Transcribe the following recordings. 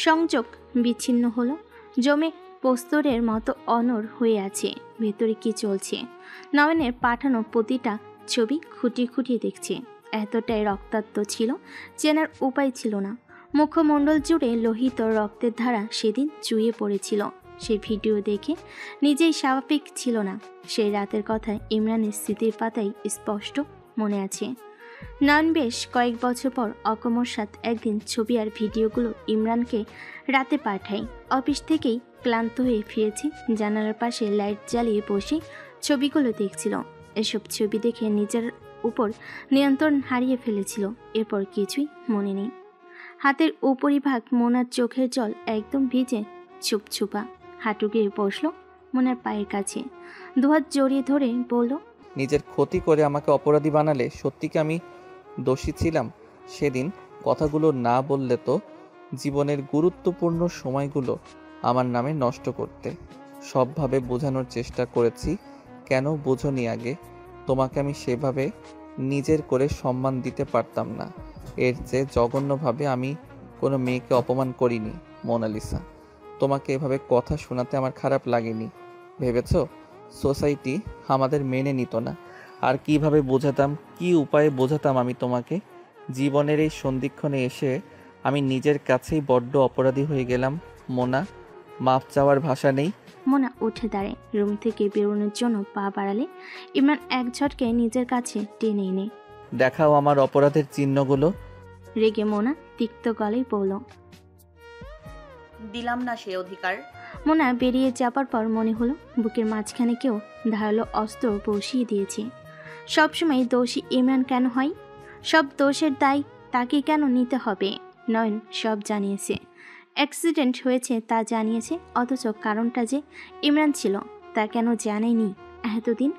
সংযোগ বিচ্ছিন্ন হলো। জমে পোস্তরের মতো অনড় হয়ে আছে। ভেতরে কি চলছে? নয়নের পাঠানো প্রতিটা ছবি খুঁটিয়ে খুঁটিয়ে দেখছে। এতটাই রক্তাক্ত ছিল, চেনার উপায় ছিল না। মুখমণ্ডল জুড়ে লোহিত রক্তের ধারা সেদিন চুইয়ে পড়েছিল। সেই ভিডিও দেখে নিজেই স্বাভাবিক ছিল না। সেই রাতের কথা ইমরানের স্মৃতির পাতায় স্পষ্ট মনে আছে। নয়ন বেশ কয়েক বছর পর অকস্মাৎ একদিন ছবি আর ভিডিওগুলো ইমরানকে রাতে পাঠায়। অফিস থেকেই ক্লান্ত হয়ে ফিরেছে, জানালার পাশে লাইট জ্বালিয়ে বসে ছবিগুলো দেখছিল। এসব ছবি দেখে নিজের উপর নিয়ন্ত্রণ হারিয়ে ফেলেছিল। এরপর কিছুই মনে নেই। হাতের উপরিভাগ মোনার চোখের জল একদম ভিজে ছুপছুপা। হাঁটু গিয়ে বসলো মোনার পায়ের কাছে, দুহাত জড়িয়ে ধরে বলল, নিজের ক্ষতি করে আমাকে অপরাধী বানালে। সত্যি কি আমি দোষী ছিলাম সেদিন? কথাগুলো না বললে তো জীবনের গুরুত্বপূর্ণ সময়গুলো আমার নামে নষ্ট করতে। সবভাবে বোঝানোর চেষ্টা করেছি, কেন বোঝোনি আগে? তোমাকে আমি সেভাবে নিজের করে সম্মান দিতে পারতাম না। এর চেয়ে জঘন্যভাবে আমি কোনো মেয়েকে অপমান করিনি মোনালিসা। তোমাকে এভাবে কথা শোনাতে আমার খারাপ লাগেনি। ভেবেছ সোসাইটি আমাদের মেনে নিত না? আর কিভাবে বোঝাতাম, কি উপায়ে বোঝাতাম আমি তোমাকে? জীবনের এই সন্ধিক্ষণে এসে আমি নিজের কাছেই বড্ড অপরাধী হয়ে গেলাম মোনা। মাপ চাওয়ার ভাষা নেই। মোনা উঠে দাঁড়ায়। রুম থেকে বেরোনোর জন্য পা বাড়ালে ইমরান এক ঝটকে নিজের কাছে টেনে এনে, দেখাও আমার অপরাধের চিহ্নগুলো। রেগে মোনা তিক্ত গলায় বলল, দিলাম না সে অধিকার। মোনা বেরিয়ে যাবার পর মনে হলো বুকের মাঝখানে কেউ ধারালো অস্ত্র বসিয়ে দিয়েছে। সবসময় দোষী ইমরান কেন হয়? সব দোষের দায় তাকে কেন নিতে হবে? নয়ন সব জানিয়েছে, অ্যাক্সিডেন্ট হয়েছে তা জানিয়েছে, অথচ কারণটা যে ইমরান ছিল তা কেন জানেনি এতদিন?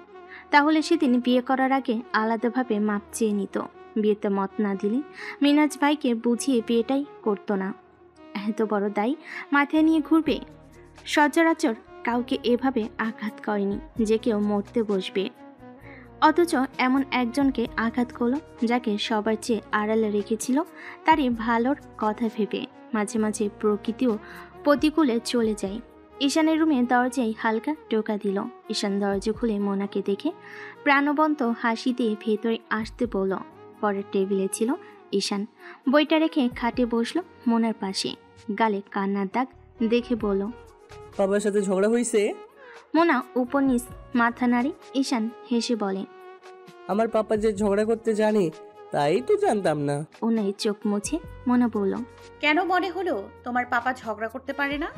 তাহলে সেদিন বিয়ে করার আগে আলাদাভাবে মাপ চেয়ে নিত। বিয়েতে মত না দিলে মিনাজ ভাইকে বুঝিয়ে বিয়েটাই করতো না। এত বড় দায় মাথায় নিয়ে ঘুরবে? সচরাচর কাউকে এভাবে আঘাত করেনি যে কেউ মরতে বসবে, অথচ এমন একজনকে আঘাত করলো যাকে সবার চেয়ে আড়ালে রেখেছিল তারই ভালোর কথা ভেবে। মাঝে মাঝে প্রকৃতিও প্রতিকূলে চলে যায়। ঈশানের রুমে দরজায় হালকা টোকা দিল। ঈশান দরজা খুলে মোনাকে দেখে প্রাণবন্ত হাসি দিয়ে ভেতরে আসতে বলল। পরের টেবিলে ছিল ঈশান, বইটা রেখে খাটে বসলো মোনার পাশে। গালে কান্নার দাগ দেখে বলল, বাবার সাথে ঝগড়া হয়েছে? মোনা উপর নিচ মাথা নাড়ে। ঈশান হেসে বলে, আমার পাপা যে ঝগড়া করতে জানে তাই তো জানতাম না। ওনাই চোখ মুছে মোনা বলল, কেন মনে হলো তোমার পাপা ঝগড়া করতে পারে না?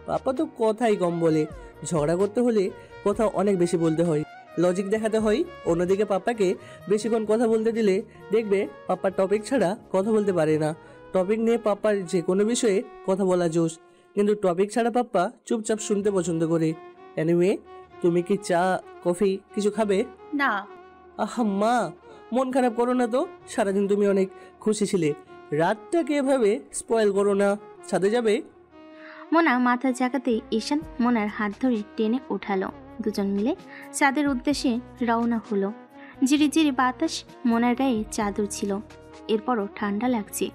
পাপা তো কথাই কম বলে। ঝগড়া করতে হলে কথা অনেক বেশি বলতে হয়, লজিক দেখাতে হয়। অন্যদিকে পাপাকে বেশিক্ষণ কথা বলতে দিলে দেখবে পাপার টপিক ছাড়া কথা বলতে পারে না। টপিক নিয়ে পাপার যে কোনো বিষয়ে কথা বলা জোশ, কিন্তু টপিক ছাড়া পাপ্পা চুপচাপ শুনতে পছন্দ করে। এনিওয়ে, তুমি কি চা কফি কিছু খাবে? না। আহা মা, মন খারাপ করো না তো। সারাদিন তুমি অনেক খুশি ছিলে, রাতটাকে এভাবে স্পয়েল করো না। ছাদে যাবে? মোনা মাথা জাগাতে ঈশান মোনার হাত ধরে টেনে উঠালো। দুজন মিলে চাঁদের উদ্দেশ্যে রওনা হলো। ঝিরিঝিরি বাতাস, মোনার গায়ে চাদর ছিল, এরপরও ঠান্ডা লাগছে।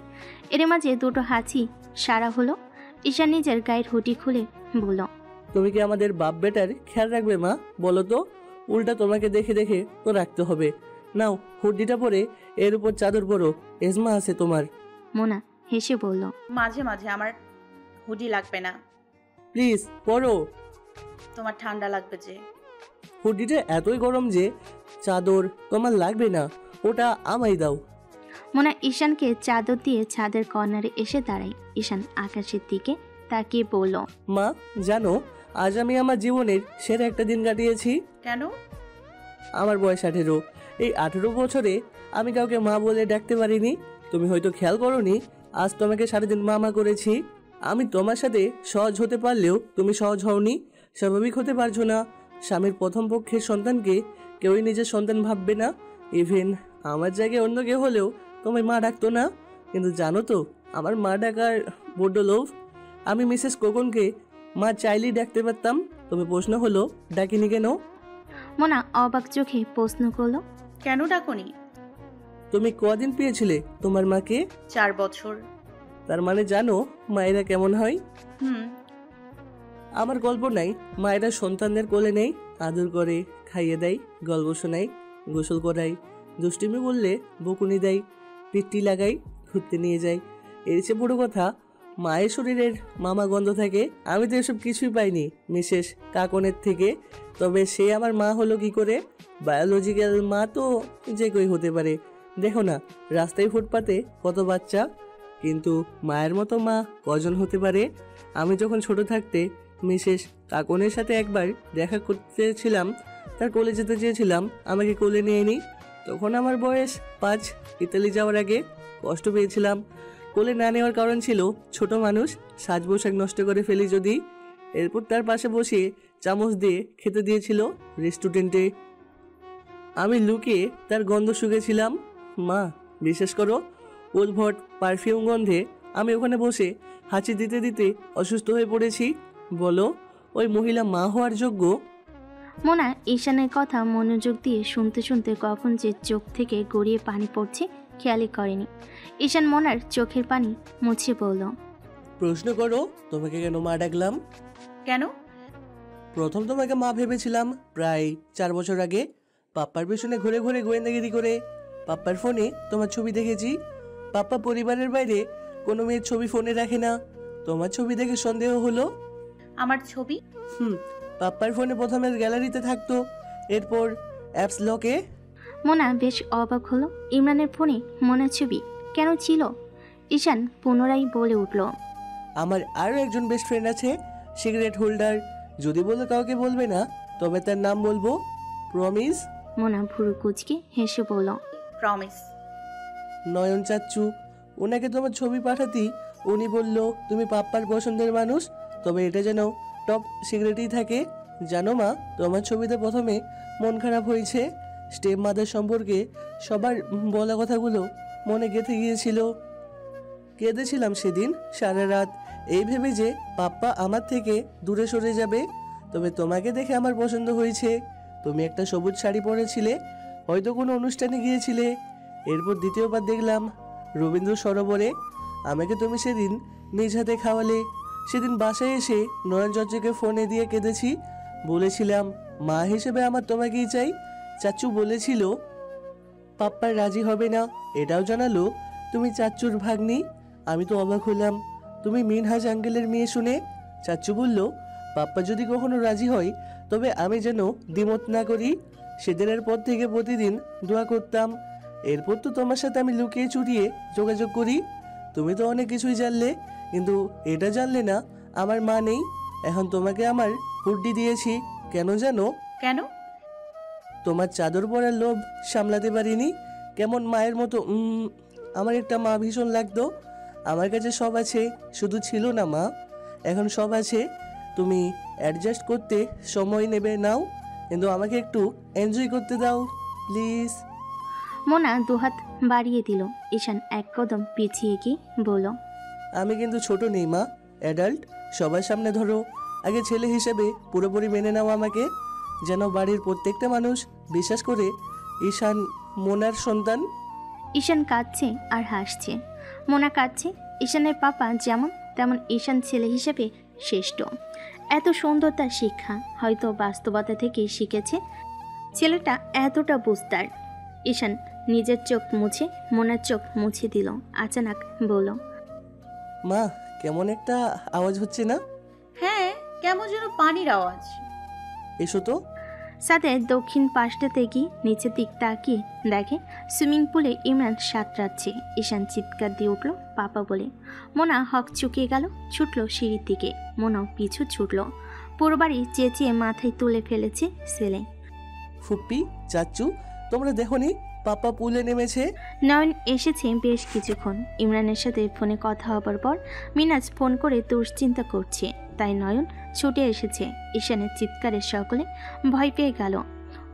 এর মাঝে দুটো হাঁচি সারা হলো। ঈশান নিজের গায়ের হুডি খুলে বলল, তুমি কি আমাদের বাপ বেটার খেয়াল রাখবে মা? বলো তো। উল্টা তোমাকে দেখে দেখে তো রাখতে হবে। নাও হুডিটা পরে এর উপর চাদর পরো, এজমা আছে তোমার। মোনা হেসে বলল, মাঝে মাঝে আমার হুডি লাগবে না। প্লিজ পরো। তোমার ঠান্ডা লাগবে যে। হুডিটা এতই গরম যে চাদর তোমার লাগবে না, ওটা আমায় দাও। মোনা ঈশানকে চাদর দিয়ে ছাদের কর্নারে এসে দাঁড়ায়। ঈশান আকাশের দিকে তাকিয়ে বলল, মা জানো, আজ আমি আমার জীবনের সেরা একটা দিন কাটিয়েছি। কেন? আমার বয়স 18। এই 18 বছরে আমি কাউকে মা বলে ডাকতে পারিনি। তুমি হয়তো খেয়াল করোনি, আজ তোমাকে সারাদিন মা মা করেছি। আমি তোমার সাথে সহজ হতে পারলেও তুমি সহজ হওনি, স্বাভাবিক হতে পারছো না। স্বামীর প্রথম পক্ষের সন্তানকে কেউই নিজের সন্তান ভাববে না। ইভেন আমার জায়গায় অন্য কেউ হলেও তোমায় মা ডাকতো না। কিন্তু জানো তো, আমার মা ডাকার বড্ড লোভ। আমি মিসেস কোকনকে মা চাইলেই ডাকতে পারতাম। তবে প্রশ্ন হলো, ডাকিনি কেন? মোনা অবাক চোখে প্রশ্ন করলো, কেন ডাকনি? তুমি কদিন পেয়েছিলে তোমার মাকে? 4 বছর। তার মানে জানো মায়েরা কেমন হয়? হুম। আমার গল্প নাই, মায়েরা সন্তানদের কোলে নেই, আদর করে, খাইয়ে দেয়, গল্প শোনায়, গোসল করায়, দুষ্টুমি বললে বকুনি দেয়, পিট্টি লাগাই, ঘুরতে নিয়ে যায়। এর চেয়ে বড় কথা, মায়ের শরীরের মামা গন্ধ থাকে। আমি তো এসব কিছুই পাইনি মিসেস কাকনের থেকে। তবে সে আমার মা হলো কি করে? বায়োলজিক্যাল মা তো যে কেউ হতে পারে। দেখো না, রাস্তায় ফুটপাতে কত বাচ্চা, কিন্তু মায়ের মতো মা কজন হতে পারে? আমি যখন ছোট থাকতে মিসেস কাকনের সাথে একবার দেখা করতেছিলাম, তার কোলে যেতে চেয়েছিলাম, আমাকে কোলে নিয়ে নি। তখন আমার বয়স 5। ইতালি যাওয়ার আগে কষ্ট পেয়েছিলাম। কোলে না নেওয়ার কারণ ছিল ছোট মানুষ, সাজ পোশাক নষ্ট করে ফেলি যদি। এরপর তার পাশে বসিয়ে চামচ দিয়ে খেতে দিয়েছিল রেস্টুরেন্টে। আমি লুকিয়ে তার গন্ধ শুকেছিলাম। মা, বিশ্বাস করো, উদ্ভট পারফিউম গন্ধে আমি ওখানে বসে হাঁচি দিতে দিতে অসুস্থ হয়ে পড়েছি। বলো, ওই মহিলা মা হওয়ার যোগ্য? মোনা ঈশানের কথা মনোযোগ দিয়ে শুনতে শুনতে কখন যে চোখ থেকে গড়িয়ে পানি পড়ছে খেয়ালই করেনি। ঈশান মোনার চোখের পানি মুছে বলল, প্রশ্ন করো, তোমাকে কেন মা ডাকলাম? কেন? প্রথম তোমাকে মা ভেবেছিলাম প্রায় 4 বছর আগে। পাপ্পার পেছনে ঘুরে ঘুরে গোয়েন্দাগিরি করে পাপ্পার ফোনে তোমার ছবি দেখেছি। পাপ্পা পরিবারের বাইরে কোনো মেয়ের ছবি ফোনে রাখে না। তোমার ছবি দেখে সন্দেহ হলো। আমার ছবি? পাপ্পার ফোনে প্রথমে গ্যালারিতে থাকতো, এরপর অ্যাপস লকে। মোনা বেশ অবাক হলো। ইমরানের ফোনে মোনার ছবি কেন ছিল? ঈশান পুনরায় বলে উঠল, আমার আরও একজন বেস্ট ফ্রেন্ড আছে, সিগারেট হোল্ডার। যদি বলে কাউকে বলবে না, তবে তার নাম বলবো। প্রমিস? মোনা ভুরু কুচকে হেসে বলল, প্রমিস। নয়ন চাচ্চু, ওনাকে তোমার ছবি পাঠাতেই উনি বলল তুমি পাপ্পার পছন্দের মানুষ, তবে এটা যেন টপ সিগারেটই থাকে। জানো মা, তোমার ছবিতে প্রথমে মন খারাপ হয়েছে। স্টেপ মাদার সম্পর্কে সবার বলা কথাগুলো মনে গেঁথে গিয়েছিল। কেঁদেছিলাম সেদিন সারা রাত, এই ভেবে যে পাপ্পা আমার থেকে দূরে সরে যাবে। তবে তোমাকে দেখে আমার পছন্দ হয়েছে। তুমি একটা সবুজ শাড়ি পরেছিলে, হয়তো কোনো অনুষ্ঠানে গিয়েছিলে। এরপর দ্বিতীয়বার দেখলাম রবীন্দ্র সরোবরে। আমাকে তুমি সেদিন নিজ হাতে খাওয়ালে। সেদিন বাসায় এসে নয়ন চাচুকে ফোনে দিয়ে কেঁদেছি। বলেছিলাম মা হিসেবে আমার তোমাকেই চাই। চাচু বলেছিল পাপ্পার রাজি হবে না, এটাও জানালো তুমি চাচুর ভাগ্নি। আমি তো অবাক হলাম, তুমি মিনহাজ আঙ্কেলের মেয়ে শুনে। চাচু বলল পাপ্পা যদি কখনো রাজি হয়, তবে আমি যেন দ্বিমত না করি। সেদিনের পর থেকে প্রতিদিন দোয়া করতাম। এরপর তো তোমার সাথে আমি লুকিয়ে চুরিয়ে যোগাযোগ করি। তুমি তো অনেক কিছুই জানলে, কিন্তু এটা জানলে না আমার মা নেই। এখন তোমাকে আমার হুড্ডি দিয়েছি, কেন জানো? কেন? তোমার চাদর পরার লোভ সামলাতে পারিনি। কেমন মায়ের মতো আমার একটা মা ভীষণ লাগতো। আমার কাছে সব আছে, শুধু ছিল না মা। এখন সব আছে। তুমি অ্যাডজাস্ট করতে সময় নেবে নাও, কিন্তু আমাকে একটু এনজয় করতে দাও প্লিজ। মোনা দুহাত বাড়িয়ে দিল। ঈশান এক কদম পিছিয়ে গিয়ে বলল, আমি কিন্তু ছোট নেই মা, অ্যাডাল্ট। সবার সামনে ধরো, আগে ছেলে হিসেবে পুরোপুরি মেনে নাও আমাকে, যেন বাড়ির প্রত্যেকটা মানুষ বিশ্বাস করে ঈশান মোনার সন্তান। ঈশান কাঁদছে আর হাসছে। মোনা কাঁদছে। ঈশানের পাপা যেমন তেমন ঈশান ছেলে হিসেবে শ্রেষ্ঠ। এত সুন্দর তার শিক্ষা হয়তো বাস্তবতা থেকেই শিখেছে। ছেলেটা এতটা বুঝতার। ঈশান নিজের চোখ মুছে মোনার চোখ মুছে দিল। আচানক বলল, মা, কেমন একটা আওয়াজ হচ্ছে না? হ্যাঁ, কেমন যেন পানির আওয়াজ। এসো তো। সাথে দক্ষিণ পাশটাতে গিয়ে নিচের দিক তাকিয়ে দেখে সুইমিং পুলে ইমরান সাঁতরাচ্ছে। ঈশান চিৎকার দিয়ে উঠল পাপা বলে। মোনা হক চুকিয়ে গেল, ছুটল সিঁড়ির দিকে। মোনাও পিছু ছুটল। পুরো বাড়ি চেঁচিয়ে মাথায় তুলে ফেলেছে ছেলে। ফুপ্পি, চাচ্চু, তোমরা দেখোনি পাপা পুলে নেমেছে? নয়ন এসেছে বেশ কিছুক্ষণ। ইমরানের সাথে ফোনে কথা হবার পর মিনাজ ফোন করে দুশ্চিন্তা করছে, তাই নয়ন ছুটে এসেছে। ঈশানের চিৎকারে সকলে ভয় পেয়ে গেল।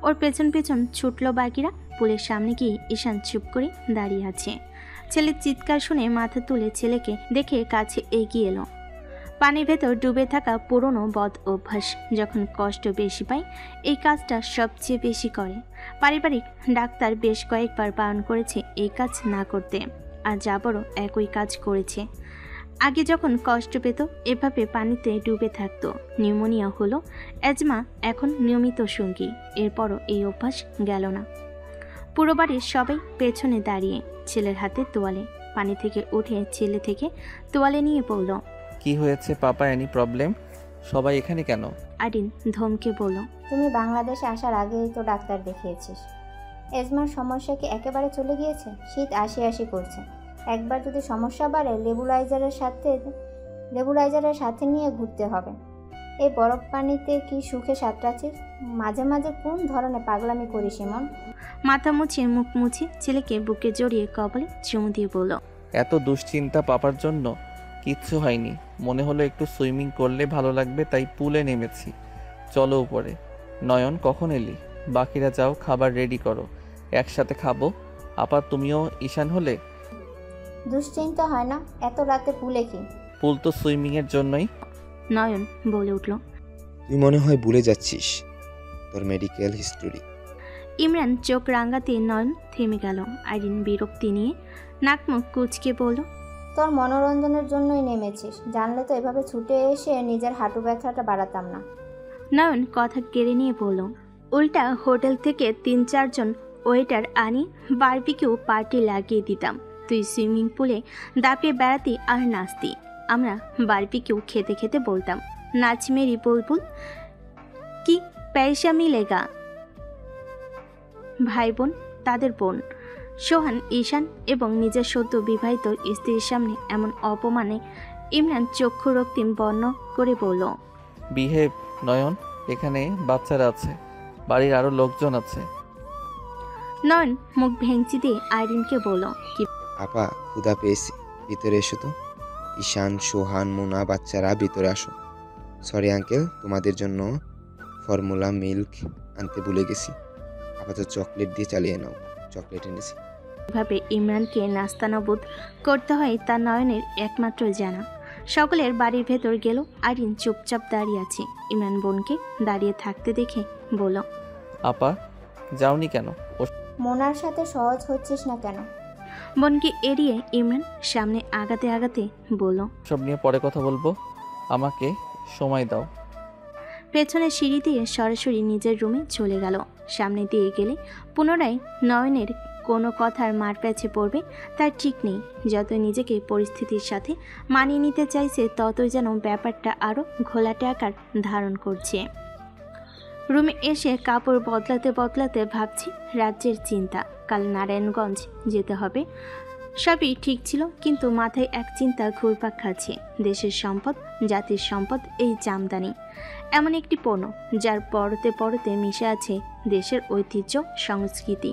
ওর পেছন পেছন ছুটল বাকিরা। পুলের সামনে গিয়ে ঈশান চুপ করে দাঁড়িয়ে আছে। ছেলের চিৎকার শুনে মাথা তুলে ছেলেকে দেখে কাছে এগিয়ে এলো। পানির ভেতর ডুবে থাকা পুরনো বদ অভ্যাস যখন কষ্ট বেশি পায়, এই কাজটা সবচেয়ে বেশি করে। পারিবারিক ডাক্তার বেশ কয়েকবার বারণ করেছে এই কাজ না করতে, আর যাবারও একই কাজ করেছে। আগে যখন কষ্ট পেত এভাবে পানিতে ডুবে থাকতো, নিউমোনিয়া হলো, অ্যাজমা এখন নিয়মিত সঙ্গী। এরপরও এই অভ্যাস গেল না। পুরো বাড়ির সবাই পেছনে দাঁড়িয়ে, ছেলের হাতে তোয়ালে। পানি থেকে উঠে ছেলে থেকে তোয়ালে নিয়ে পড়ল। কি হয়েছে পাপা, এনি প্রবলেম? সবাই এখানে কেন? আরিন ধমকে বলল, তুমি বাংলাদেশে আসার আগেই তো ডাক্তার দেখিয়েছিস। এজমার সমস্যা কি একেবারে চলে গিয়েছে? শীত আসি আসি করছে। একবার যদি সমস্যা বাড়ে লেবুলাইজারের সাথে নিয়ে ঘুরতে হবে। এই বরফ পানিতে কি সুখে সাঁতরাচ্ছিস? মাঝে মাঝে কোন ধরনের পাগলামি করিস এমন? মাথা মুছিয়ে মুখ মুছে ছেলেকে বুকে জড়িয়ে কপালে চুমু দিয়ে বলল, এত দুশ্চিন্তা পাপার জন্য? কিচ্ছু হয়নি, মনে হলো একটু সুইমিং করলে ভালো লাগবে তাই পুলে নেমেছি। চলো উপরে। নয়ন, কখন এলি? বাকিরা যাও, খাবার রেডি করো, একসাথে খাবো। আপা তুমিও ঈশান হলে? দুশ্চিন্তা হয় না? এত রাতে পুলে কি? পুল তো সুইমিংয়ের জন্যই। নয়ন বলে উঠল। তুই মনে হয় ভুলে যাচ্ছিস তোর মেডিকেল হিস্টোরি। ইমরান চোখ রাঙাতে নয়ন থেমে গেল। আইরিন বিরক্তি নিয়ে নাক মুখ কুচকে বলল, তোর মনোরঞ্জনের জন্যই নেমেছিস। জানলে তো এভাবে ছুটে এসে নিজের হাঁটু ব্যথাটা বাড়াতাম না। নয়ন কথা কেড়ে নিয়ে বলল, উল্টা হোটেল থেকে ৩-৪ জন ওয়েটার আনি বারবিকিউ পার্টি লাগিয়ে দিতাম। তুই সুইমিং পুলে দাপিয়ে বেড়াতি আর নাচতি, আমরা বারবিকিউ খেতে খেতে বলতাম, নাচ মেরি বুলবুল কি পয়সা মিলেগা। ভাই বোন, তাদের বোন সোহান, ঈশান এবং নিজের সদ্য বিবাহিত স্ত্রীর সামনে এমন অপমানে ইমরান চক্ষু রক্তিম বর্ণ করে বলল, বিহেভ নয়ন, এখানে বাচ্চারা আছে, বাড়ির আরো লোকজন আছে। নয়ন মুখ ভেঙচি দিয়ে আইরিনকে বলল, কি আপা ক্ষুধা পেয়েছি, ভিতরে এসো তো। ঈশান, সোহান, মোনা বাচ্চারা ভিতরে আসো। সরি আঙ্কেল, তোমাদের জন্য ফর্মুলা মিল্ক আনতে ভুলে গেছি। আপাতত চকলেট দিয়ে চালিয়ে নাও। চকলেট এনেছি। কিভাবে ইমরানকে নাস্তানাবুদ করতে হয় তা নয়নের একমাত্র জানা। সকলের বাড়ির ভেতর গেল। আইরিন চুপচাপ দাঁড়িয়ে আছে। ইমরান বোনকে দাঁড়িয়ে থাকতে দেখে বলল, আপা যাওনি কেন? মোনার সাথে সহজ হচ্ছিস না কেন? বোনকে এড়িয়ে ইমরান সামনে আগাতে আগাতে বলল, সব নিয়ে পরে কথা বলবো, আমাকে সময় দাও। পেছনে সিঁড়ি দিয়ে সরাসরি নিজের রুমে চলে গেল। সামনে দিয়ে গেলে পুনরায় নয়নের কোনো কথার মার প্যাচে পড়বে তার ঠিক নেই। যত নিজেকে পরিস্থিতির সাথে মানিয়ে নিতে চাইছে ততই যেন ব্যাপারটা আরও ঘোলাটে আকার ধারণ করছে। রুমে এসে কাপড় বদলাতে বদলাতে ভাবছি রাজ্যের চিন্তা, কাল নারায়ণগঞ্জ যেতে হবে। সবই ঠিক ছিল, কিন্তু মাথায় এক চিন্তা ঘুরপাক খাচ্ছে। দেশের সম্পদ, জাতির সম্পদ এই জামদানি, এমন একটি পণ্য যার পরতে পরতে মিশে আছে দেশের ঐতিহ্য, সংস্কৃতি।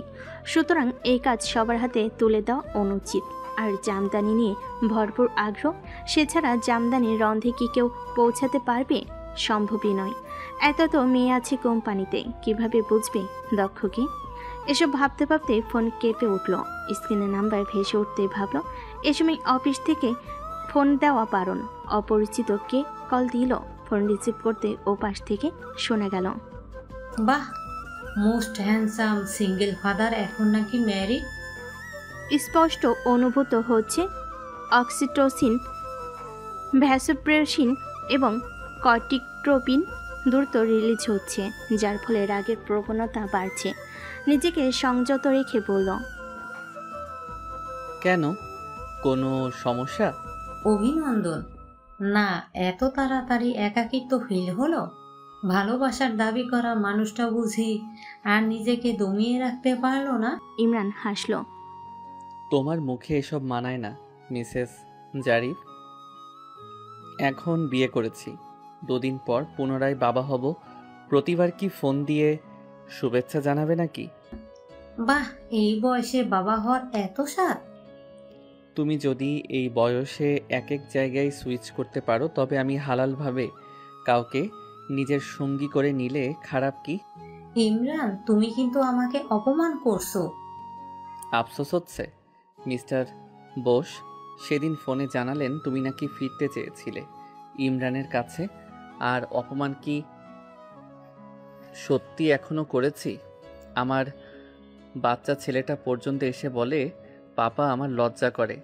সুতরাং এই কাজ সবার হাতে তুলে দেওয়া অনুচিত। আর জামদানি নিয়ে ভরপুর আগ্রহ, সে ছাড়া জামদানির রন্ধে কি কেউ পৌঁছাতে পারবে? সম্ভবই নয়। এত তো মেয়ে আছে কোম্পানিতে, কিভাবে বুঝবে দক্ষকে? এসব ভাবতে ভাবতে ফোন কেঁপে উঠল। স্ক্রিনে নাম্বার ভেসে উঠতে ভাবল এ সময় অফিস থেকে ফোন দেওয়া বারণ। অপরিচিত কে কল দিল। ফোন রিসিভ করতে ওপাশ থেকে শোনা গেল, বাহ, মোস্ট হ্যান্ডসাম সিঙ্গেল ফাদার এখন নাকি ম্যারিড। স্পষ্ট অনুভূত হচ্ছে অক্সিটোসিন, ভ্যাসোপ্রেসিন এবং কর্টিকট্রোপিন দ্রুত রিলিজ হচ্ছে, যার ফলে রাগের প্রবণতা বাড়ছে। নিজেকে সংযত রেখে বলল, কেন, কোনো সমস্যা? অভিনন্দন। না, এত তাড়াতাড়ি একাকিত্ব ফিল হলো? ভালোবাসার দাবি করা মানুষটা বুঝি আর নিজেকে দমিয়ে রাখতে পারলো না। ইমরান হাসল, তোমার মুখে এসব মানায় না মিসেস জারিফ। এখন বিয়ে করেছি, 2 দিন পর পুনরায় বাবা হব। প্রতিবার কি ফোন দিয়ে শুভেচ্ছা জানাবে নাকি? বাহ, এই বয়সে বাবা হওয়ার এত স্বাদ। তুমি যদি এই বয়সে এক এক জায়গায় সুইচ করতে পারো তবে আমি হালালভাবে কাউকে নিজের সঙ্গী করে নিলে খারাপ কি? ইমরান, তুমি কিন্তু আমাকে অপমান করছো। আফসোস হচ্ছে? মিস্টার বোস সেদিন ফোনে জানালেন তুমি নাকি ফিরতে চেয়েছিলে ইমরানের কাছে। আর অপমান কি সত্যি এখনো করেছি? আমার বাচ্চা ছেলেটা পর্যন্ত এসে বলে পাপা আমার লজ্জা করে।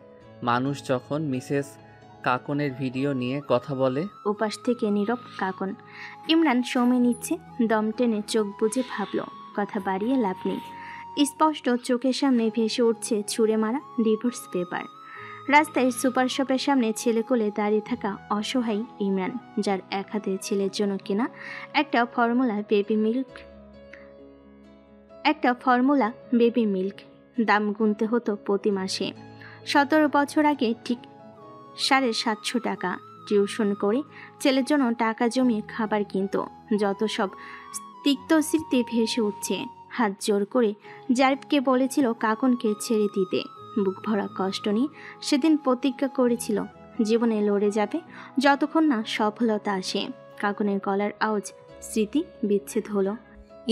মানুষ যখন মিসেস কাকনের ভিডিও নিয়ে কথা বলে। উপাস থেকে নীরব কাকন। ইমরান সময় নিচ্ছে, দম টেনে চোখ বুজে ভাবল কথা বাড়িয়ে লাভ নেই। স্পষ্ট চোখের সামনে ভেসে উঠছে ছুঁড়ে মারা ডিভোর্স পেপার। রাস্তায় সুপার শপের সামনে ছেলে কোলে দাঁড়িয়ে থাকা অসহায় ইমরান, যার এক হাতে ছেলের জন্য কেনা একটা ফর্মুলা বেবি মিল্ক দাম গুনতে হতো প্রতি মাসে। 17 বছর আগে ঠিক 750 টাকা টিউশন করে ছেলের জন্য টাকা জমিয়ে খাবার কিনত। যত সব তিক্ত স্মৃতি ভেসে উঠছে। হাত জোর করে জারিফকে বলেছিল কাকনকে ছেড়ে দিতে। বুক ভরা কষ্ট নিয়ে সেদিন প্রতিজ্ঞা করেছিল জীবনে লড়ে যাবে যতক্ষণ না সফলতা আসে। কাকনের গলার আওয়াজ স্মৃতি বিচ্ছেদ হলো।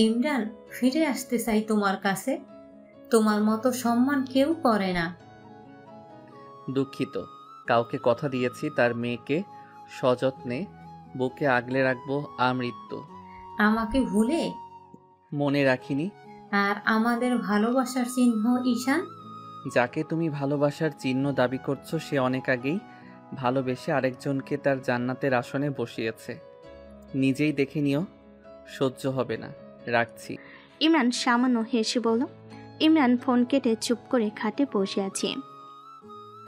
ইমরান, ফিরে আসতে চাই তোমার কাছে। তোমার মতো সম্মান কেউ করে না। দুঃখিত, কাউকে কথা দিয়েছি তার মেয়েকে সযত্নে বুকে আগলে রাখবো আমৃত্যু। আমাকে ভুলে? মনে রাখিনি। আর আমাদের ভালোবাসার চিহ্ন ঈশান? যাকে তুমি ভালোবাসার চিহ্ন দাবি করছো সে অনেক আগেই ভালোবেসে আরেকজনকে তার জান্নাতের আসনে বসিয়েছে। নিজেই দেখে নিও, সহ্য হবে না। রাখছি। ইমরান সামান্য হেসে বলল। ইমরান ফোন কেটে চুপ করে খাটে বসে আছে।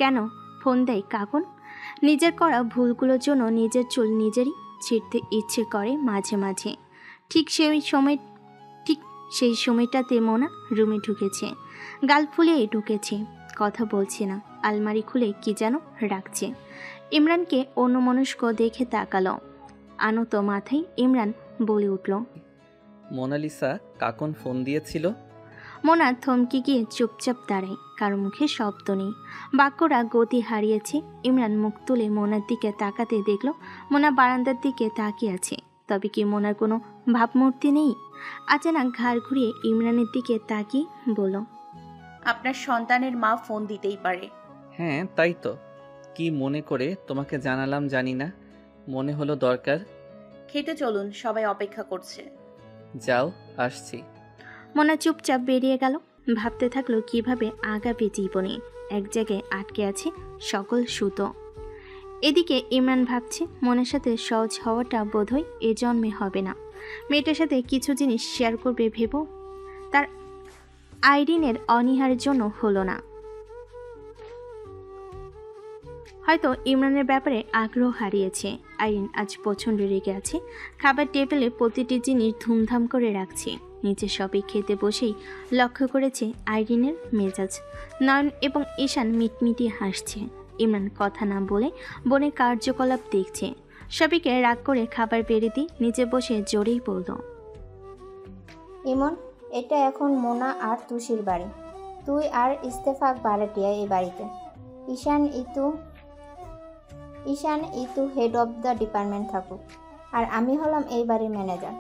কেন ফোন দেয় কাকন? নিজের করা ভুলগুলোর জন্য নিজের চুল নিজেরই ছিঁড়তে ইচ্ছে করে মাঝে মাঝে। ঠিক সেই সময়টাতে মোনা রুমে ঢুকেছে। গাল ফুলিয়ে ঢুকেছে, কথা বলছে না। আলমারি খুলে কি যেন রাখছে। ইমরানকে অন্যমনস্ক দেখে তাকালো। আনত মাথায় ইমরান বলে উঠল, মোনালিসা, কাকন ফোন দিয়েছিল। মোনা থমকে গিয়ে চুপচাপ দাঁড়ায়, কারো মুখে শব্দ নেই। বাক্যরা গতি হারিয়েছে। ইমরান মুখ তুলে মোনার দিকে তাকাতে দেখল মোনা বারান্দার দিকে তাকিয়ে আছে। তবে কি মোনার কোনো ভাবমূর্তি নেই? আচানক ঘাড় ঘুরিয়ে ইমরানের দিকে তাকিয়ে বলল, আপনার সন্তানের মা ফোন দিতেই পারে। হ্যাঁ তাই তো, কি মনে করে তোমাকে জানালাম জানি না, মনে হলো দরকার। খেতে চলুন, সবাই অপেক্ষা করছে। যাও, আসছি। মোনা চুপচাপ বেরিয়ে গেল। ভাবতে থাকলো কিভাবে আগাবে জীবনে। এক জায়গায় আটকে আছে সকল সুতো। এদিকে ইমরান ভাবছে মনের সাথে সহজ হওয়াটা বোধহয় এ জন্মে হবে না। মেয়েটার সাথে কিছু জিনিস শেয়ার করবে ভেব তার আইরিনের অনীহার জন্য হলো না। হয়তো ইমরানের ব্যাপারে আগ্রহ হারিয়েছে। আইরিন আজ প্রচণ্ড রেগে আছে। খাবার টেবিলে প্রতিটি জিনিস ধুমধাম করে রাখছে। নিচে সবাই খেতে বসেই লক্ষ্য করেছে আইরিনের মেজাজ। নয়ন এবং ঈশান মিটমিটিয়ে হাসছে। ইমরান কথা না বলে বোনের কার্যকলাপ দেখছে। সবাইকে রাগ করে খাবার বেড়ে দিয়ে নিচে বসে জোরেই বলল, ইমন, এটা এখন মোনা আর তুষির বাড়ি। তুই আর ইস্তেফাক ভাড়াটিয়া এই বাড়িতে। Ishan Itu head of the department থাকুক, আর আমি হলাম এই বাড়ির ম্যানেজার।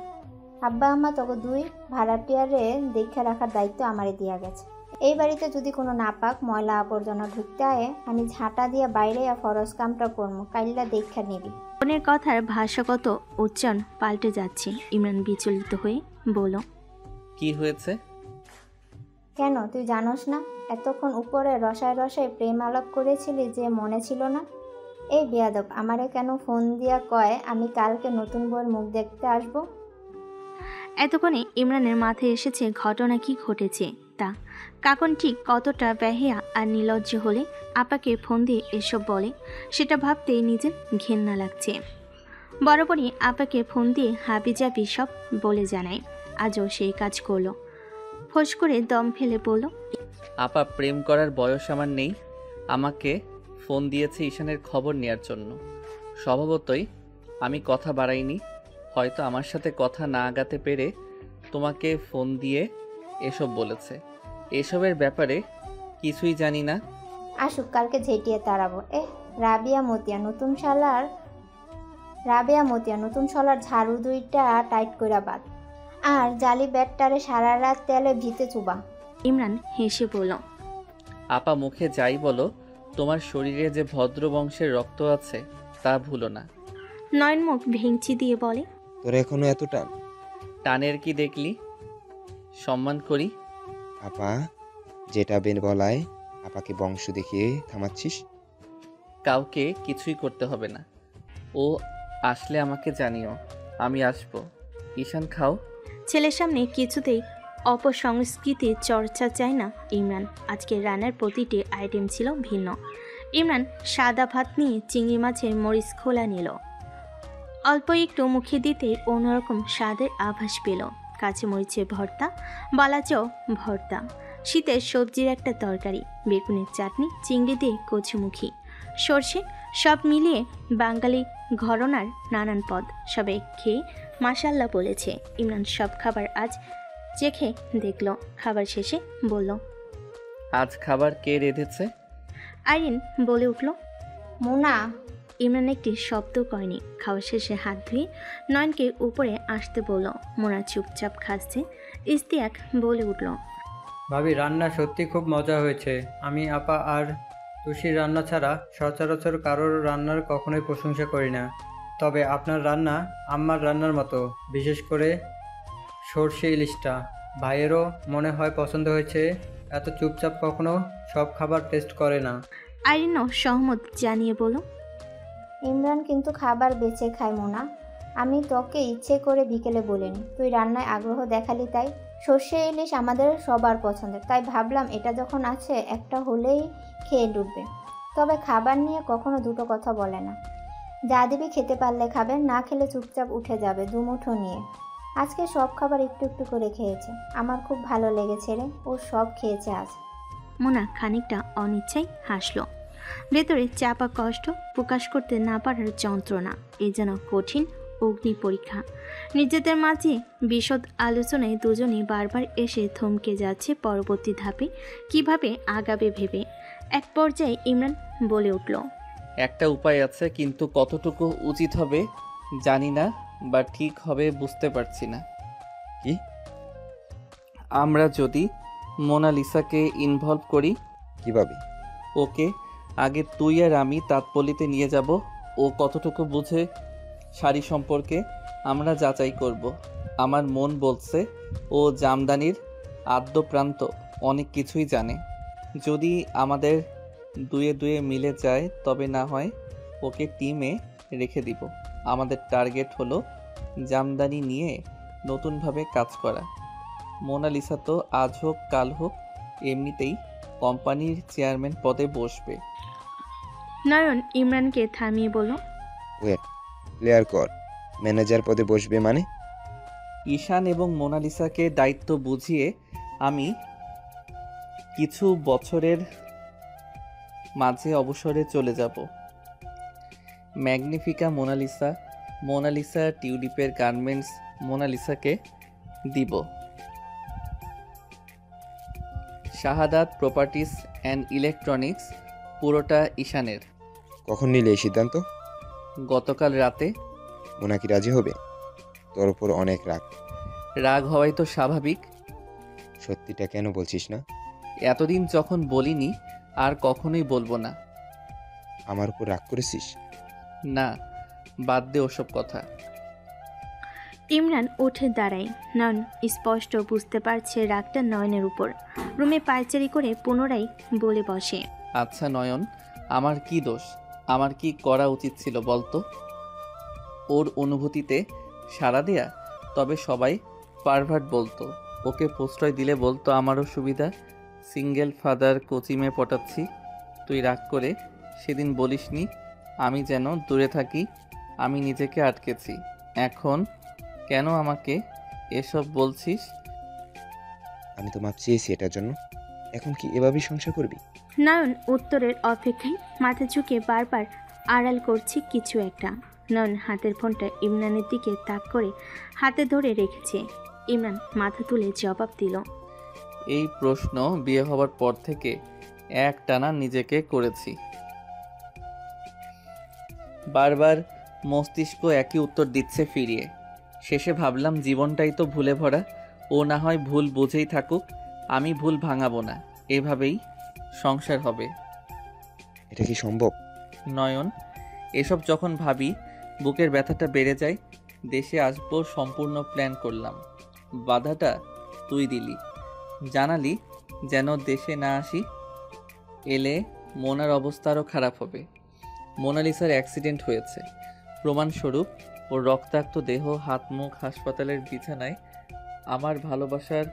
আব্বা আম্মা তোকে দুই ভাড়াটিয়ারে দেখে রাখার দায়িত্ব আমারে দিয়া গেছে। এই বাড়িতে যদি কোনো নাপাক ময়লা আবর্জনা ঢুকতে আয়, আমি ঝাঁটা দিয়ে বাইরে ফরজ কামটা করবো, কাইল্লা দেখা নিবি। বোনের কথার ভাষাগত উচ্চারণ পাল্টে যাচ্ছে। ইমরান বিচলিত হয়ে বলল, কি হয়েছে? কেন তুই জানোস না? এতক্ষণ উপরে রসায় রসায় প্রেম আলাপ করেছিলি যে, মনে ছিল না? এই বেয়াদব আমারে কেন ফোন দিয়া কয় আমি কালকে নতুন বউয়ের মুখ দেখতে আসবো? এতক্ষণে ইমরানের মাথায় এসেছে ঘটনা কি ঘটেছে তা। কাকন ঠিক কতটা বেহিয়া আর নির্লজ্জ হলে আপাকে ফোন দিয়ে এসব বলে সেটা ভাবতেই নিজের ঘেন্না লাগছে। বরাবরই আপাকে ফোন দিয়ে হাবিজাবি সব বলে জানায়। আজও সেই কাজ করলো। ফোঁস করে দম ফেলে বলল, আপা, প্রেম করার বয়স আমার নেই। আমাকে ফোন দিয়েছে ঈশানের খবর নেয়ার জন্য। স্বভাবতই আমি কথা বাড়াইনি। হয়তো আমার সাথে কথা না আগাতে পেরে তোমাকে ফোন দিয়ে এসব বলেছে। এসবের ব্যাপারে কিছুই জানি না। আসুক, কালকে ঝেঁটিয়ে তাড়াবো। রাবিয়া মতিয়া নতুন শলার ঝাড়ু দুইটা টাইট কইরা বাদ, আর জালি ব্যাটটারে সারা রাত তেলে ভিতে চুবা। ইমরান হেসে বলল, আপা, মুখে যাই বলো, তোমার শরীরে যে ভদ্র বংশের রক্ত আছে তা ভুলো না। নয়ন মুখ ভেঙচি দিয়ে বলে, তোর এখনো এত টান? টানের কি দেখলি? সম্মান করি। আপা, যেটা বেন বলায় আপাকে বংশ দেখিয়ে থামাচ্ছিস? কাউকে কিছুই করতে হবে না। ও আসলে আমাকে জানিও, আমি আসবো। ঈশান খাও। ছেলের সামনে কিছুতেই অপসংস্কৃতির চর্চা চায় না ইমরান। আজকে রান্নার প্রতিটি আইটেম ছিল ভিন্ন। ইমরান সাদা ভাত নিয়ে চিংড়ি মাছের মরিচ খোলা নিল। অল্প একটু মুখে দিতে অন্যরকম স্বাদের আভাস পেল। কাঁচা মরিচের ভর্তা, বালাচাও ভর্তা, শীতের সবজির একটা তরকারি, বেগুনের চাটনি, চিংড়ি দিয়ে কচুমুখী, সর্ষে, সব মিলিয়ে বাঙালি ঘরনার নানান পদ। সবাই খেয়ে মাশাল্লাহ বলেছে। ইমরান সব খাবার আজ চেখে দেখল। খাবার শেষে বলল, আজ খাবার কে রেঁধেছে? আইরিন বলে উঠল। মোনা। ইমরান একটি শব্দ করেনি। খাওয়া শেষে হাত ধুয়ে নয়নকে উপরে আসতে বলল। মোনা চুপচাপ খাচ্ছে। ইস্তিয়াক বলে উঠল, ভাবি, রান্না সত্যি খুব মজা হয়েছে। আমি আপা আর তুষির রান্না ছাড়া সচরাচর কারোর রান্নার কখনোই প্রশংসা করি না, তবে আপনার রান্না আম্মার রান্নার মতো, বিশেষ করে সর্ষে ইলিশটা ভাইয়েরও মনে হয় পছন্দ হয়েছে। এত চুপচাপ কখনো সব খাবার টেস্ট করে না। আইরিনও সহমত জানিয়ে বলল, ইমরান কিন্তু খাবার বেঁচে খায় মোনা। আমি তোকে ইচ্ছে করে বিকেলে বলিনি, তুই রান্নায় আগ্রহ দেখালি তাই। সর্ষে ইলিশ আমাদের সবার পছন্দের, তাই ভাবলাম এটা যখন আছে একটা হলেই খেয়ে ডুববে। তবে খাবার নিয়ে কখনো দুটো কথা বলে না। যা দিবি খেতে পারলে খাবে, না খেলে চুপচাপ উঠে যাবে দুমুঠো নিয়ে। আজকে সব খাবার একটু একটু করে খেয়েছে। আমার খুব ভালো লেগেছে রে, ও সব খেয়েছে আজ। মোনা খানিকটা অনিচ্ছায় হাসল। ভেতরে চাপা কষ্ট প্রকাশ করতে না পারার যন্ত্রণা। এ যেন কঠিন অগ্নি পরীক্ষা। নিজেদের মাঝে বিশদ আলোচনায় দুজনে বারবার এসে থমকে যাচ্ছে পরবর্তী ধাপে কিভাবে আগাবে ভেবে। এক পর্যায়ে ইমরান বলে উঠল, একটা উপায় আছে, কিন্তু কতটুকু উচিত হবে জানি না, বা ঠিক হবে বুঝতে পারছি না। কি? আমরা যদি মোনালিসাকে ইনভলভ করি। কিভাবে? ওকে আগে তুই আর আমি তাঁতপল্লিতে নিয়ে যাব। ও কতটুকু বুঝে শাড়ি সম্পর্কে আমরা যাচাই করব। আমার মন বলছে ও জামদানির আদ্যপ্রান্ত অনেক কিছুই জানে। যদি আমাদের দুয়ে দুয়ে মিলে যায় তবে না হয় ওকে টিমে রেখে দিব। আমাদের টার্গেট হলো জামদানি নিয়ে নতুনভাবে কাজ করা। মোনালিসা তো আজ হোক কাল হোক এমনিতেই কোম্পানির চেয়ারম্যান পদে বসবে। নয়ন ইমরানকে থামিয়ে বলল, ওয়েট, ক্লিয়ার কর। ম্যানেজার পদে বসবে মানে? ঈশান এবং মোনালিসাকে দায়িত্ব বুঝিয়ে আমি কিছু বছরের মাঝে অবসরে চলে যাব। ম্যাগনিফিকা মোনালিসা, মোনালিসা টিউলিপের গার্মেন্টস মোনালিসাকে দিব। শাহাদাত প্রপার্টিস অ্যান্ড ইলেকট্রনিক্স পুরোটা ঈশানের। কখন নিলে এই সিদ্ধান্ত? গতকাল রাতে। মোনা কি রাজি হবে? তোর উপর অনেক রাগ। রাগ হওয়াই তো স্বাভাবিক। সত্যিটা কেন বলছিস না? এতদিন যখন বলিনি আর কখনোই বলবো না। আমার উপর রাগ করেছিস? না, বাদ দে ওসব কথা। ইমরান উঠে দাঁড়ায়। নয়ন স্পষ্ট বুঝতে পারছে রাগটা নয়নের উপর। রুমে পায়চারি করে পুনরায় বলে বসে, আচ্ছা নয়ন, আমার কি দোষ? আমার কি করা উচিত ছিল বলতো? ওর অনুভূতিতে সাড়া দেয়া? তবে সবাই পারভার্ট বলতো। ওকে প্রশ্রয় দিলে বলতো আমারও সুবিধা, সিঙ্গেল ফাদার কোচিমে পটাচ্ছি। তুই রাগ করে সেদিন বলিসনি আমি যেন দূরে থাকি। আমি নিজেকে আটকেছি। এখন কেন আমাকে এসব বলছিস? আমি তো মাপ চেয়েছি এটার জন্য। এখন কি এভাবেই সংসার করবি? নয়ন উত্তরের অপেক্ষায় মাথা ঝুঁকে বারবার আড়াল করছে কিছু একটা। নয়ন হাতের ফোনটা ইমরানের দিকে তাক করে হাতে ধরে রেখেছে। ইমরান মাথা তুলে জবাব দিল, এই প্রশ্ন বিয়ে হওয়ার পর থেকে একটানা নিজেকে করেছি। বারবার মস্তিষ্ক একই উত্তর দিচ্ছে ফিরিয়ে। শেষে ভাবলাম জীবনটাই তো ভুলে ভরা। ও না হয় ভুল বুঝেই থাকুক, আমি ভুল ভাঙাবো না। এভাবেই সংসার হবে। এটা কি সম্ভব? নয়ন, এসব যখন ভাবি বুকের ব্যথাটা বেড়ে যায়। দেশে আসবো সম্পূর্ণ প্ল্যান করলাম, বাধাটা তুই দিলি। জানালি যেন দেশে না আসি। এলে মোনার অবস্থা আরও খারাপ হবে। মোনালিসার অ্যাক্সিডেন্ট হয়েছে। প্রমাণস্বরূপ ওর রক্তাক্ত দেহ, হাত মুখ, হাসপাতালের বিছানায় আমার ভালোবাসার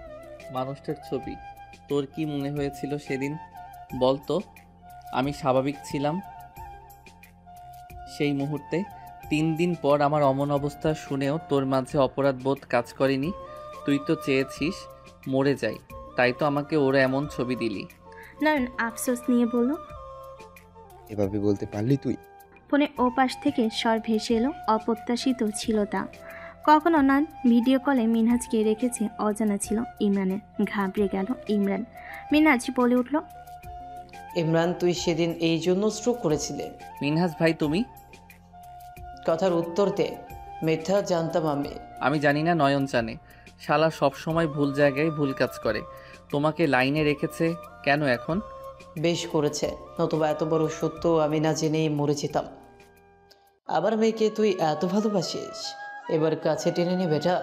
মানুষটার ছবি। তোর কি মনে হয়েছিল সেদিন বলতো? আমি স্বাভাবিক ছিলাম সেই মুহূর্তে? 3 দিন পর আমার অমন অবস্থা শুনেও তোর মাঝে অপরাধ বোধ কাজ করেনি? তুই তো চেয়েছিস মরে যাই, তাই তো আমাকে ওরা এমন ছবি দিলি। নয়ন আফসোস নিয়ে বলল। এভাবে বলতে পারলি তুই? ফোনে ওপাশ থেকে স্বর ভেসে এলো, অপ্রত্যাশিত ছিল তা। কখনো নয়ন ভিডিও কলে মিনহাজকে রেখেছে, অজানা ছিল ইমরানের। ঘাবড়ে গেল ইমরান। মিনহাজ বলে উঠল, ইমরান, তুই সেদিন এই জন্য স্ট্রোক করেছিলে? মিনহাজ ভাই তুমি? কথার উত্তর দে। মিথ্যা জানতাম আমি। আমি জানি না, নয়ন জানে। শালা সব সময় ভুল জায়গায় ভুল কাজ করে। তোমাকে লাইনে রেখেছে কেন এখন? বেশ করেছে, নতুবা এত বড় সত্য আমি না জেনেই মরে যেতাম। আবার মেয়েকে তুই এত ভালোবাসিস, এবার কাছে টেনে নে বেটা।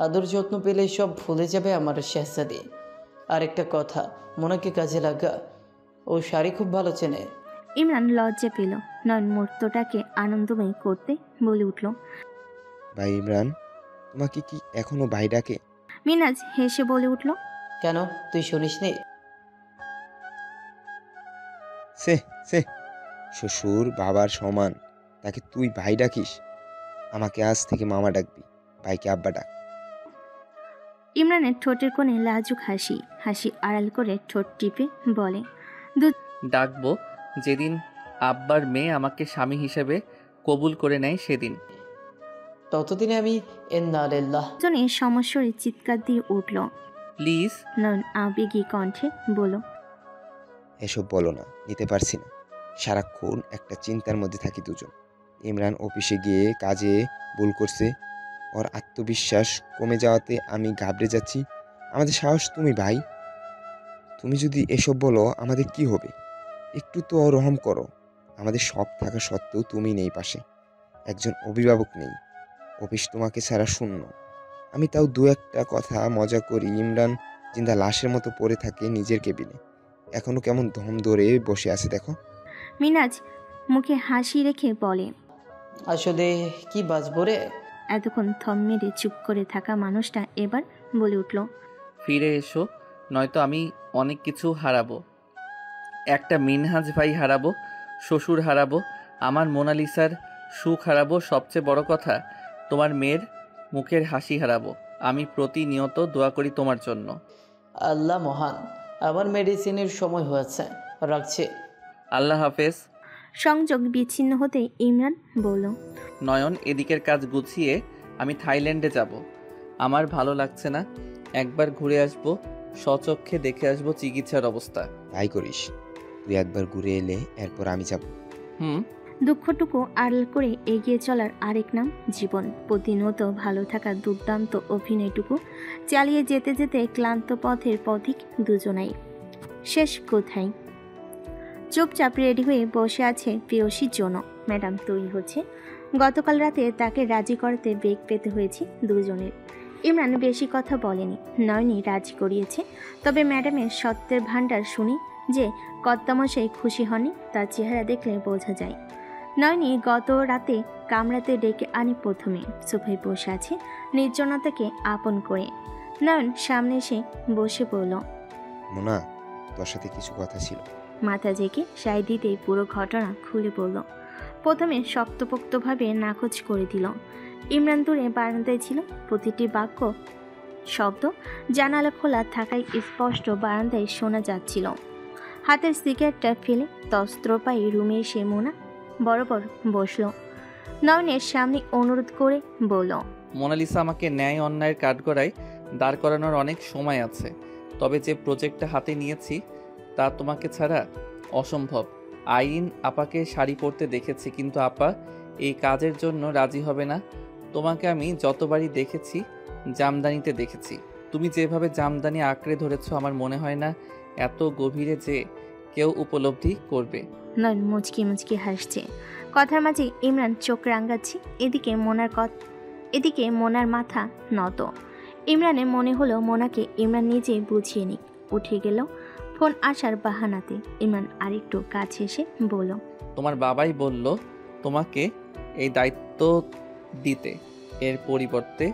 আদর যত্ন পেলে সব ভুলে যাবে আমার শেহজাদি। আর একটা কথা, মোনাকে কাজে লাগা, ও শাড়ি খুব ভালো চেনে। ইমরান লজ্জা পেল। নয়ন মুহূর্তটাকে আনন্দময় করতে বলে উঠল, ভাই ইমরান, তোমাকে কি এখনো ভাই ডাকে? মিনহাজ হেসে বলে উঠল, কেন, তুই শুনিস নি? সে সে শ্বশুর বাবার সমান, তাকে তুই ভাই ডাকিস? আমাকে আজ থেকে মামা ডাকবি, ভাইকে আব্বা ডাক। ইমরানের ঠোঁটের কোণে লাজুক হাসি। হাসি আড়াল করে ঠোঁট টিপে বলে, ডাকবো যেদিন আব্বার মেয়ে আমাকে স্বামী হিসেবে কবুল করে নেয় সেদিন। ততদিনে আমি ইন্না লিল্লাহ। দুজনে সমস্বরে চিৎকার দিয়ে উঠল। প্লিজ। নয়ন আবেগী কণ্ঠে বলল, এসব বলো না, নিতে পারছি না। সারাক্ষণ একটা চিন্তার মধ্যে থাকি দুজন। ইমরান অফিসে গিয়ে কাজে ভুল করছে, ওর আত্মবিশ্বাস কমে যাওয়াতে আমি ঘাবড়ে যাচ্ছি। আমাদের সাহস তুমি ভাই। তুমি যদি এসব বলো আমাদের কি হবে? একটু তো রহম করো। আমাদের সব থাকা সত্ত্বেও তুমি নেই পাশে, একজন অভিভাবক নেই, অফিস তোমাকে ছাড়া শূন্য। আমি তাও দু একটা কথা মজা করি। ইমরান জিন্দা লাশের মতো পড়ে থাকে নিজের কেবিনে, এখনো কেমন দম ধরে বসে আছে দেখো। মিনহাজ মুখে হাসি রেখে বলে, আসলে কি বাজবো রে। এতক্ষণ থম মেরে চুপ করে থাকা মানুষটা এবার বলে উঠল, ফিরে এসো, নয়তো আমি অনেক কিছু হারাবো। একটা মিনহাজ ভাই হারাবো, শ্বশুর হারাবো, আমার মোনালিসার সুখ হারাবো, সবচেয়ে বড় কথা তোমার মেয়ের মুখের হাসি হারাবো। আমি প্রতিনিয়ত দোয়া করি তোমার জন্য। আল্লাহ মহান। আমার মেডিসিনের সময় হয়েছে, রাখছি। আল্লাহ হাফেজ। সংযোগ বিচ্ছিন্ন হতে ইমরান বলল, নয়ন, এদিকের কাজ গুছিয়ে আমি থাইল্যান্ডে যাব। আমার ভালো লাগছে না, একবার ঘুরে আসব, স্বচক্ষে দেখে আসব চিকিৎসার অবস্থা। তাই করিস, তুই একবার ঘুরে এলে এরপর আমি যাব। দুঃখটুকু আড়াল করে এগিয়ে চলার আরেক নাম জীবন। প্রতিনিয়ত ভালো থাকার দুর্দান্ত অভিনয়টুকু চালিয়ে যেতে যেতে ক্লান্ত পথের পথিক দুজনাই। শেষ কোথায়? চুপচাপ রেডি হয়ে বসে আছে প্রেয়সীর জন্য। ম্যাডাম তৈরি হচ্ছে। গতকাল রাতে তাকে রাজি করাতে বেগ পেতে হয়েছে দুজনের। ইমরান বেশি কথা বলেনি, নয়নি রাজি করিয়েছে। তবে ম্যাডামের সত্যের ভাণ্ডার শুনি যে কর্তামশাই খুশি হননি, তার চেহারা দেখলে বোঝা যায়। নয়নি গত রাতে কামরাতে ডেকে আনি প্রথমে। সোফায় বসে আছে নির্জনতাকে আপন করে। নয়ন সামনে এসে বসে পড়ল। মোনা, তোর সাথে কিছু কথা ছিল। মাথা জেগে সায় দিতেই পুরো ঘটনা খুলে পড়ল। প্রথমে শক্তপোক্তভাবে নাকচ করে দিল। ইমরান দূরে বারান্দায় ছিল। প্রতিটি বাক্য শব্দ জানালা খোলা থাকায় স্পষ্ট বারান্দায় শোনা যাচ্ছিল। হাতের সিগারেটটা ফেলে তস্ত্র পায়ে রুমে এসে মোনা বরাবর বসল। নয়নের সামনে অনুরোধ করে বলল, মোনালিসা, আমাকে ন্যায় অন্যায়ের কাঠগড়ায় দাঁড় করানোর অনেক সময় আছে। তবে যে প্রজেক্টটা হাতে নিয়েছি তা তোমাকে ছাড়া অসম্ভব। আইরিন আপাকে শাড়ি পরতে দেখেছি, কিন্তু আপা এই কাজের জন্য রাজি হবে না। তোমাকে আমি যতবারই দেখেছি জামদানিতে দেখেছি। তুমি যেভাবে জামদানি আঁকড়ে ধরেছ, আমার মনে হয় না এত গভীরে যে কেউ উপলব্ধি করবে। নয়ন মুচকি মুচকি হাসছে। কথার মাঝে ইমরান চোখ রাঙাচ্ছে। এদিকে মোনার মাথা নত। ইমরানের মনে হলো মোনাকে ইমরান নিজে বুঝিয়ে নিক। উঠে গেল ফোন আসার বাহানাতে। ইমরান আরেকটু কাছে এসে বলল, তোমার বাবাই বলল তোমাকে এই দায়িত্ব দিতে। এর পরিবর্তে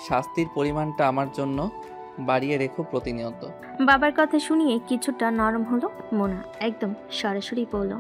শাস্তির পরিমাণটা আমার জন্য বাড়িয়ে রেখো প্রতিনিয়ত। বাবার কথা শুনিয়ে কিছুটা নরম হলো মোনা, একদম সরাসরি বলল,